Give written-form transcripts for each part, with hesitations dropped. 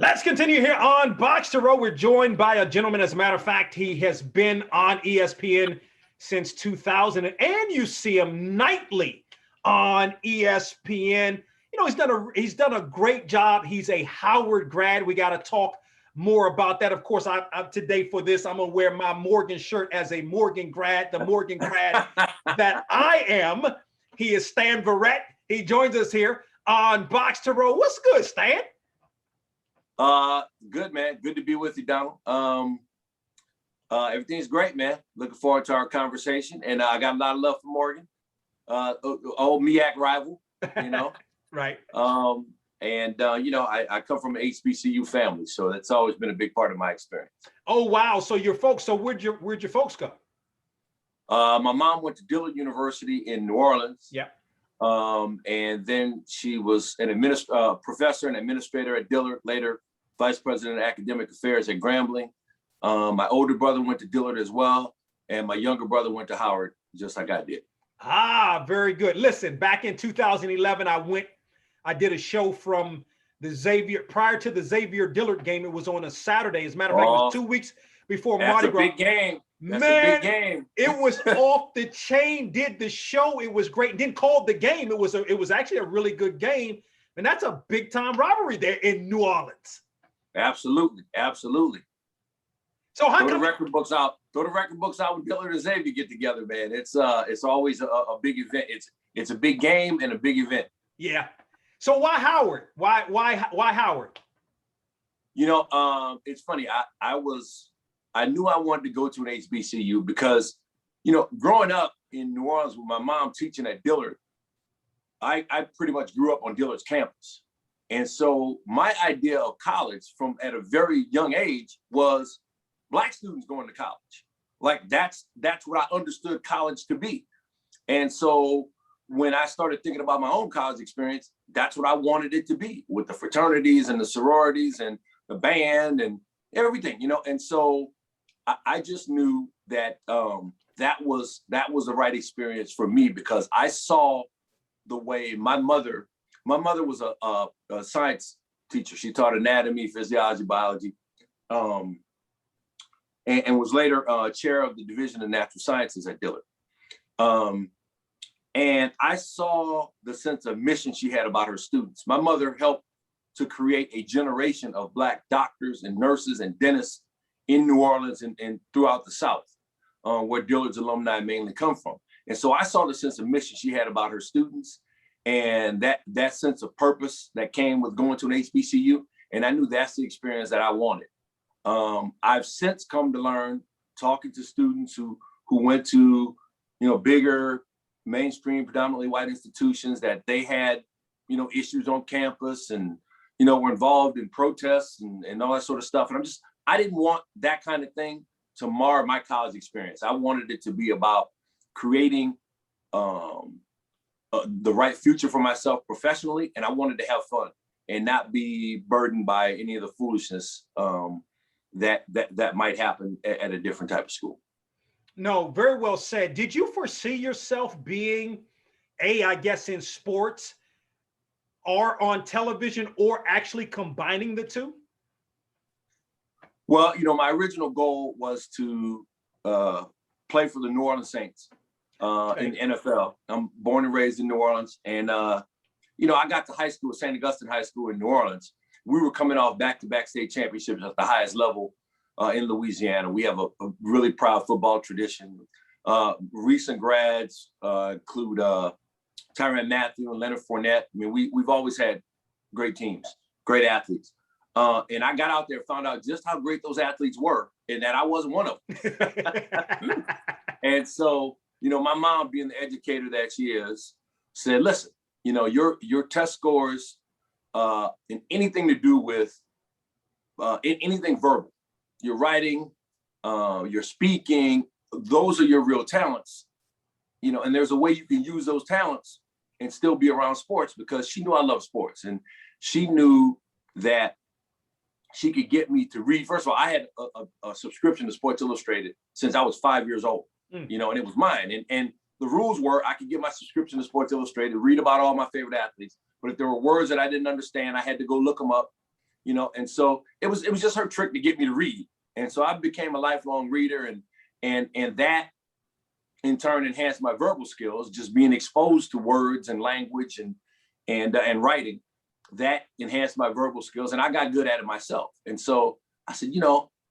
Let's continue here on Box to Row. We're joined by a gentleman. As a matter of fact, he has been on ESPN since 2000, and you see him nightly on ESPN. You know, he's done a great job. He's a Howard grad. We got to talk more about that. Of course, I'm today for this, I'm gonna wear my Morgan shirt as a Morgan grad, the Morgan grad that I am. He is Stan Verrett. He joins us here on Box to Row. What's good, Stan? Good, man. Good to be with you, Donald. Everything's great, man. Looking forward to our conversation. And I got a lot of love for Morgan, old MEAC rival, you know. Right. You know, I come from an HBCU family, so that's always been a big part of my experience. Oh, wow. So your folks, where'd your folks go? My mom went to Dillard University in New Orleans. Yeah. And then she was an professor and administrator at Dillard, later vice president of academic affairs at Grambling. My older brother went to Dillard as well, and my younger brother went to Howard, just like I did. Ah, very good. Listen, back in 2011, I did a show from the Xavier, prior to the Xavier Dillard game. It was on a Saturday. As a matter of fact, it was 2 weeks before Mardi Gras. That's a big game. That's Man, a big game. It was off the chain. Did the show. It was great. Didn't call the game. It was actually a really good game. And that's a big time rivalry there in New Orleans. Absolutely. Absolutely. So how Throw the record books out when Dillard and Xavier get together, man. It's always a big event. It's a big game and a big event. Yeah. So why Howard? Why Howard? You know, it's funny. I knew I wanted to go to an HBCU because, you know, growing up in New Orleans with my mom teaching at Dillard, I pretty much grew up on Dillard's campus. And so my idea of college from at a very young age was Black students going to college. Like that's what I understood college to be. And so when I started thinking about my own college experience, that's what I wanted it to be, with the fraternities and the sororities and the band and everything, you know. And so I just knew that that was the right experience for me, because I saw the way my mother was a science teacher. She taught anatomy, physiology, biology, and was later chair of the Division of Natural Sciences at Dillard. And I saw the sense of mission she had about her students. My mother helped to create a generation of Black doctors and nurses and dentists in New Orleans and throughout the South, where Dillard's alumni mainly come from. And so I saw the sense of mission she had about her students, and that sense of purpose that came with going to an HBCU. And I knew that's the experience that I wanted. I've since come to learn, talking to students who went to, you know, bigger mainstream, predominantly white institutions, that they had, you know, issues on campus and, you know, were involved in protests and all that sort of stuff. And I didn't want that kind of thing to mar my college experience. I wanted it to be about creating the right future for myself professionally. And I wanted to have fun and not be burdened by any of the foolishness that might happen at a different type of school. No, very well said. Did you foresee yourself being I guess in sports or on television, or actually combining the two? Well, you know, my original goal was to play for the New Orleans Saints in NFL. I'm born and raised in New Orleans. And, you know, I got to high school, St. Augustine High School in New Orleans. We were coming off back-to-back state championships at the highest level in Louisiana. We have a really proud football tradition. Recent grads include Tyrann Mathieu and Leonard Fournette. I mean, we've always had great teams, great athletes. And I got out there, found out just how great those athletes were, and that I wasn't one of them. And so, you know, my mom, being the educator that she is, said, listen, you know, your test scores in anything to do with anything verbal, your writing, your speaking, those are your real talents, you know, and there's a way you can use those talents and still be around sports, because she knew I love sports, and she knew that she could get me to read. First of all, I had a subscription to Sports Illustrated since I was 5 years old, you know, and it was mine. And the rules were I could get my subscription to Sports Illustrated, read about all my favorite athletes. But if there were words that I didn't understand, I had to go look them up And so it was just her trick to get me to read. And so I became a lifelong reader, and that in turn enhanced my verbal skills, just being exposed to words and language and writing. That enhanced my verbal skills, and I got good at it myself. And so I said,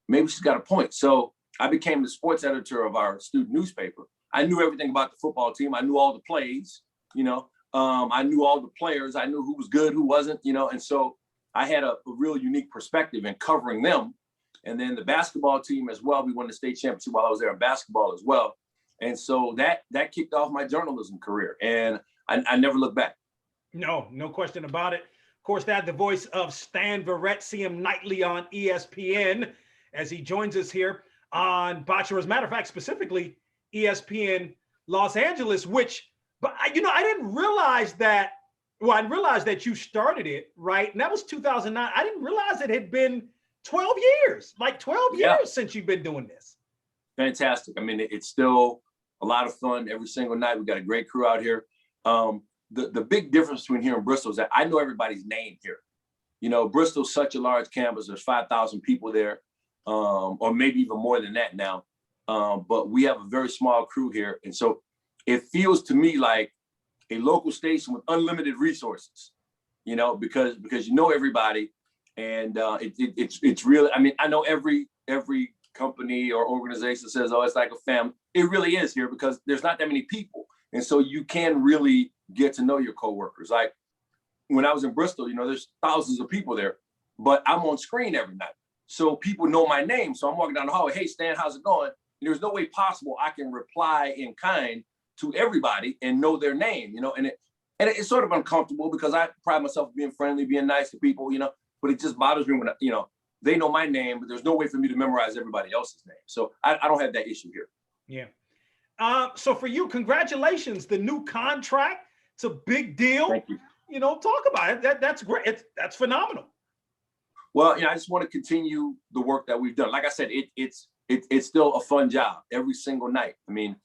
maybe she's got a point. So I became the sports editor of our student newspaper. I knew everything about the football team. I knew all the plays, I knew all the players. I knew who was good, who wasn't, and so I had a real unique perspective in covering them. And then the basketball team as well. We won the state championship while I was there in basketball as well. And so that kicked off my journalism career, and I never looked back. No question about it. Of course, that the voice of Stan Verrett. See him nightly on ESPN as he joins us here on BOXTOROW. As a matter of fact, specifically ESPN Los Angeles, but I didn't realize that. Well, I realized that you started it, right? And that was 2009. I didn't realize it had been 12 years, like 12 years since you've been doing this. Fantastic. I mean, it's still a lot of fun every single night. We got a great crew out here. The big difference between here and Bristol is that I know everybody's name here. Bristol's such a large campus. There's 5,000 people there, or maybe even more than that now. But we have a very small crew here. And so it feels to me like a local station with unlimited resources, because everybody, and it's really, I mean, I know every company or organization says, oh, it's like a family. It really is here because there's not that many people. And so you can really get to know your coworkers. Like when I was in Bristol, there's thousands of people there, but I'm on screen every night. So people know my name. So I'm walking down the hallway, hey, Stan, how's it going? And there's no way possible I can reply in kind to everybody and know their name, and it's sort of uncomfortable because I pride myself on being friendly, being nice to people, but it just bothers me when, they know my name, but there's no way for me to memorize everybody else's name. So I don't have that issue here. Yeah. So for you, congratulations, the new contract. It's a big deal. Thank you. Talk about it. That's great. That's phenomenal. Well, I just want to continue the work that we've done. Like I said, it's still a fun job every single night. I mean,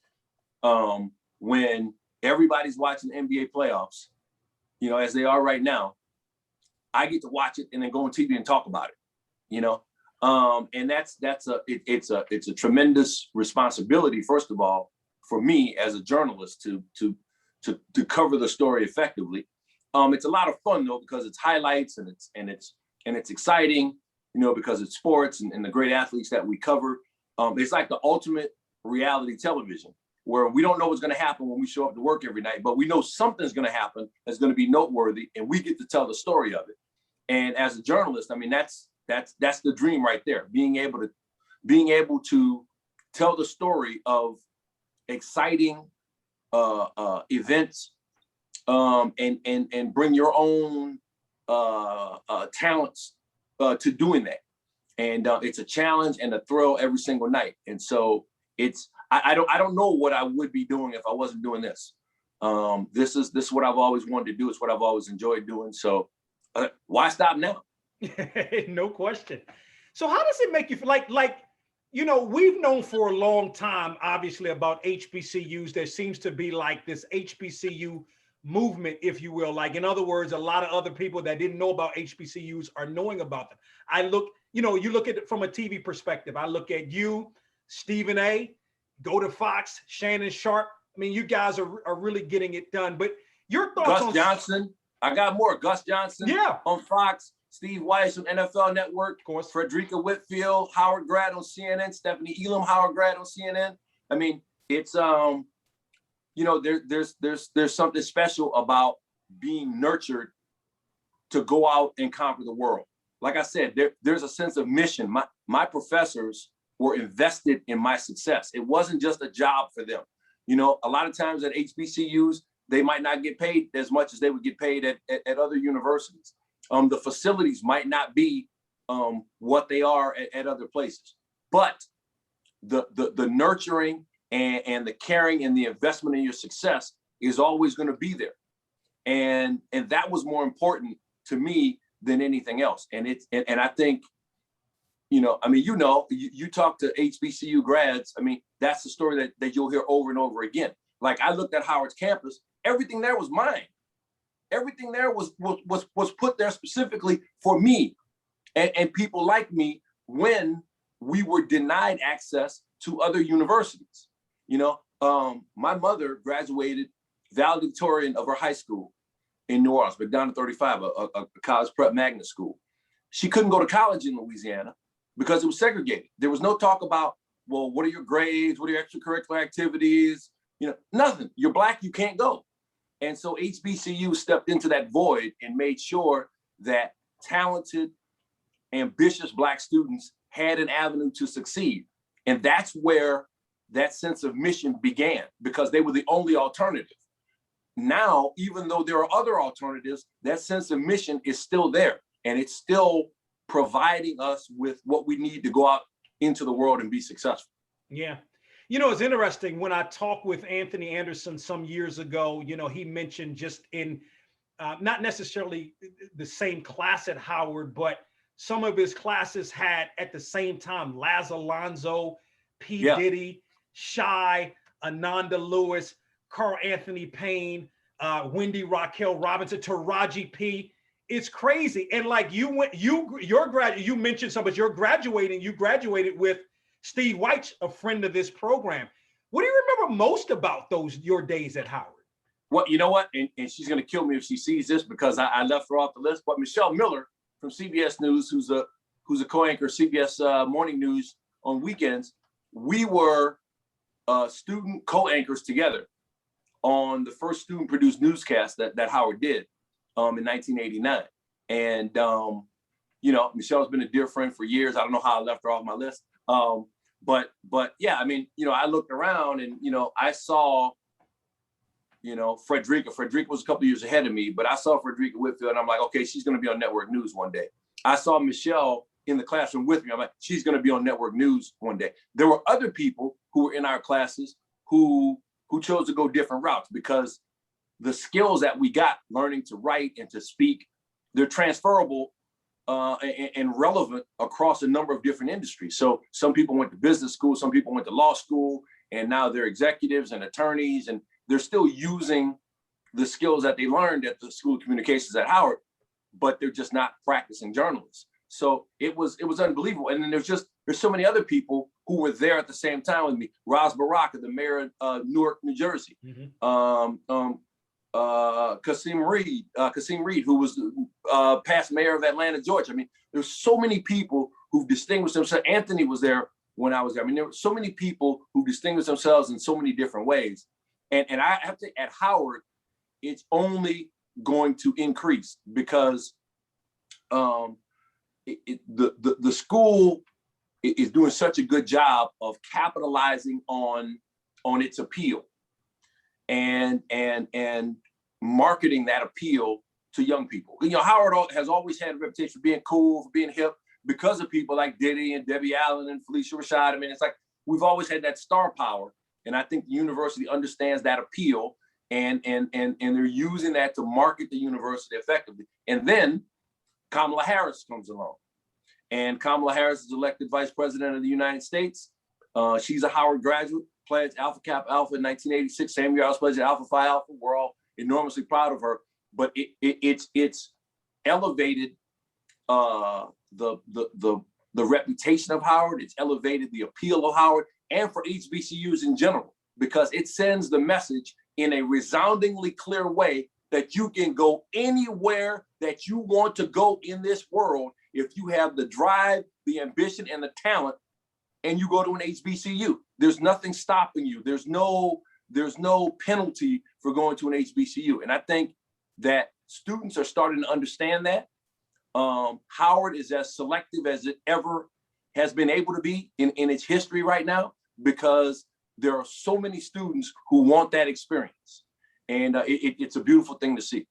when everybody's watching NBA playoffs, as they are right now, I get to watch it and then go on TV and talk about it, and it's a tremendous responsibility, first of all, for me as a journalist to cover the story effectively. It's a lot of fun though, because it's highlights and it's exciting, because it's sports and the great athletes that we cover. It's like the ultimate reality television, where we don't know what's going to happen when we show up to work every night, but we know something's going to happen that's going to be noteworthy, and we get to tell the story of it. And as a journalist, I mean, that's the dream right there, being able to tell the story of exciting events, and bring your own talents to doing that. And it's a challenge and a thrill every single night. And so I don't know what I would be doing if I wasn't doing this. This is what I've always wanted to do. It's what I've always enjoyed doing. So why stop now? No question. So how does it make you feel? Like we've known for a long time, obviously, about HBCUs. There seems to be like this HBCU movement, if you will. Like, in other words, a lot of other people that didn't know about HBCUs are knowing about them. You look at it from a TV perspective. I look at you, Stephen A., Go to Fox, Shannon Sharp. I mean, you guys are really getting it done. But your thoughts on Gus Johnson? I got more. Gus Johnson on Fox, Steve Weiss on NFL Network, of course, Frederica Whitfield, Howard Grad on CNN, Stephanie Elam, Howard Grad on CNN. I mean, it's there's something special about being nurtured to go out and conquer the world. Like I said, there's a sense of mission. My professors were invested in my success. It wasn't just a job for them. A lot of times at HBCUs, they might not get paid as much as they would get paid at other universities. The facilities might not be what they are at other places, but the nurturing and the caring and the investment in your success is always going to be there. And that was more important to me than anything else. And I think, you talk to HBCU grads. I mean, that's the story that you'll hear over and over again. Like, I looked at Howard's campus, everything there was mine. Everything there was put there specifically for me. and people like me when we were denied access to other universities. You know, my mother graduated valedictorian of her high school in New Orleans, McDonough 35, a college prep magnet school. She couldn't go to college in Louisiana because it was segregated. There was no talk about, well, what are your grades? What are your extracurricular activities? You know, nothing. You're Black, you can't go. And so HBCU stepped into that void and made sure that talented, ambitious Black students had an avenue to succeed. And that's where that sense of mission began, because they were the only alternative. Now, even though there are other alternatives, that sense of mission is still there. And it's still providing us with what we need to go out into the world and be successful. Yeah. You know, it's interesting when I talked with Anthony Anderson some years ago, you know, he mentioned just in not necessarily the same class at Howard, but some of his classes had at the same time Laz Alonso, P. Diddy, Shy, Ananda Lewis, Carl Anthony Payne, Wendy Raquel Robinson, Taraji P. It's crazy. And like you mentioned some, but you graduated with Steve White, a friend of this program. What do you remember most about your days at Howard? Well, you know what? And she's going to kill me if she sees this because I left her off the list. But Michelle Miller from CBS News, who's a co-anchor CBS Morning News on weekends, we were student co-anchors together on the first student-produced newscast that Howard did in 1989. And, you know, Michelle's been a dear friend for years. I don't know how I left her off my list. But yeah, I mean, you know, I looked around and, you know, I saw, you know, Frederica was a couple of years ahead of me, but I saw Frederica Whitfield and I'm like, okay, she's going to be on network news one day. I saw Michelle in the classroom with me. I'm like, she's going to be on network news one day. There were other people who were in our classes who chose to go different routes because the skills that we got learning to write and to speak, they're transferable and relevant across a number of different industries. So some people went to business school, some people went to law school, and now they're executives and attorneys, and they're still using the skills that they learned at the School of Communications at Howard, but they're just not practicing journalists. So it was unbelievable. And then there's so many other people who were there at the same time with me. Ras Baraka, the mayor of Newark, New Jersey. Mm-hmm. Kasim Reed, who was past mayor of Atlanta, Georgia. I mean, there's so many people who've distinguished themselves. Anthony was there when I was there. I mean, there were so many people who distinguished themselves in so many different ways. And I have to, at Howard, it's only going to increase because the school is doing such a good job of capitalizing on its appeal and marketing that appeal to young people. You know, Howard has always had a reputation for being cool, for being hip, because of people like Diddy and Debbie Allen and Felicia Rashad. I mean, it's like we've always had that star power, and I think the university understands that appeal, and they're using that to market the university effectively. And then Kamala Harris comes along, and Kamala Harris is elected vice president of the United States. She's a Howard graduate, pledged Alpha Kappa Alpha in 1986. Same year I was pledged Alpha Phi Alpha. We're all enormously proud of her, but it's elevated the reputation of Howard. It's elevated the appeal of Howard, and for HBCUs in general, because it sends the message in a resoundingly clear way that you can go anywhere that you want to go in this world if you have the drive, the ambition, and the talent, and you go to an HBCU. There's nothing stopping you. There's no penalty for going to an HBCU. And I think that students are starting to understand that. Howard is as selective as it ever has been able to be in its history right now, because there are so many students who want that experience. And it's a beautiful thing to see.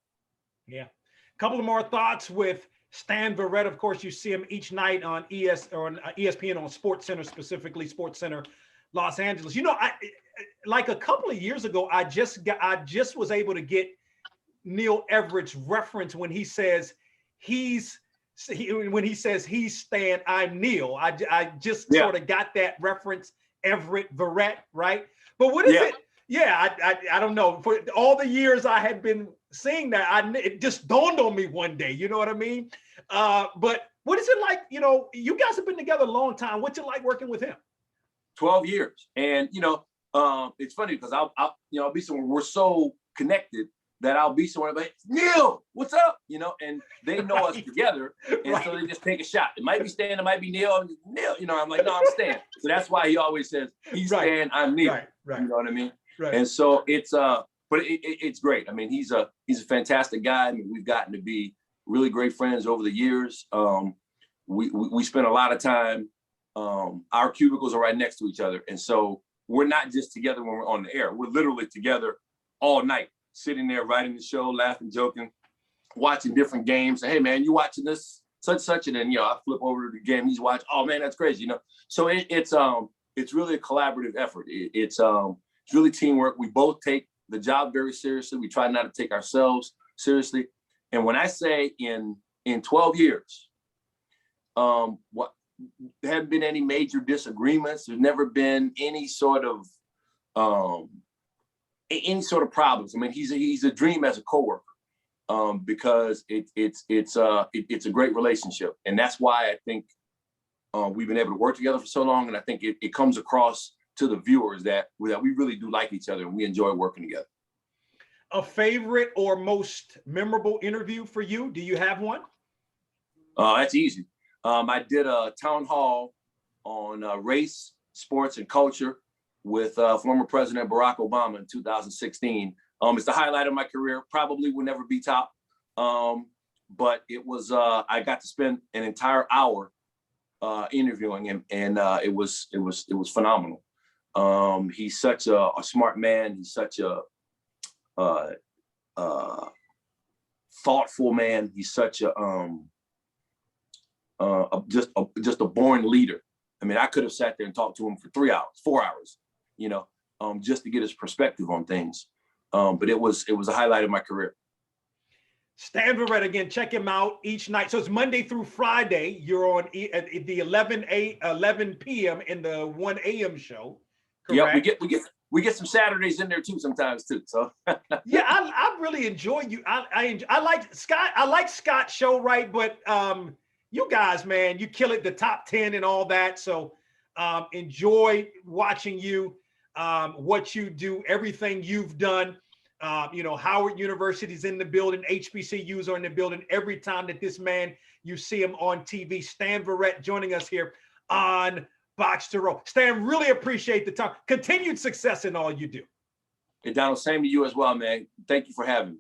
Yeah. A couple of more thoughts with Stan Verrett. Of course, you see him each night on ESPN on SportsCenter, specifically SportsCenter Los Angeles. You know, like a couple of years ago, I just was able to get Neal Everett's reference when he says he's Stan, I'm Neal. I just sort of got that reference, Everett, Verrett, right? But what is it? Yeah, I don't know. For all the years I had been seeing that, it just dawned on me one day. You know what I mean? But what is it like? You know, you guys have been together a long time. What's it like working with him? 12 years. And, you know, it's funny because I'll be somewhere, we're so connected that I'll be somewhere like, Neal, what's up? You know, and they know us together. And so they just take a shot. It might be Stan, it might be Neal, you know, I'm like, no, I'm Stan. So that's why he always says, he's Stan, I'm Neal. Right. You know what I mean? Right. And so but it's great. I mean, he's a fantastic guy. I mean, we've gotten to be really great friends over the years. We spend a lot of time, our cubicles are right next to each other. And so we're not just together when we're on the air. We're literally together all night, sitting there, writing the show, laughing, joking, watching different games. Hey man, you watching this such, and then, you know, I flip over to the game, he's watching. Oh man, that's crazy. You know, so it's really a collaborative effort. It's really teamwork. We both take the job very seriously. We try not to take ourselves seriously. And when I say in 12 years, there haven't been any major disagreements. There's never been any sort of problems. I mean, he's a dream as a coworker, because it's a great relationship, and that's why I think we've been able to work together for so long. And I think it comes across to the viewers that we really do like each other and we enjoy working together. A favorite or most memorable interview for you? Do you have one? That's easy. I did a town hall on race, sports, and culture with former President Barack Obama in 2016. It's the highlight of my career. Probably will never be top, but it was. I got to spend an entire hour interviewing him, and it was phenomenal. He's such a smart man. He's such a thoughtful man. He's such just a born leader. I mean, I could have sat there and talked to him for 3 hours, 4 hours, you know, just to get his perspective on things. But it was a highlight of my career. Stan Verrett, again, check him out each night. So it's Monday through Friday. You're on at the 11 p.m. in the 1 a.m. show. Correct? Yeah, we get some Saturdays in there too sometimes too. So yeah, I really enjoy you. I like Scott. I like Scott's show, right? But you guys, man, you kill it. The top 10 and all that. So enjoy watching you, what you do, everything you've done. You know, Howard University's in the building, HBCUs are in the building. Every time that this man, you see him on TV, Stan Verrett joining us here on BOXTOROW. Stan, really appreciate the time. Continued success in all you do. Hey, Donald, same to you as well, man. Thank you for having me.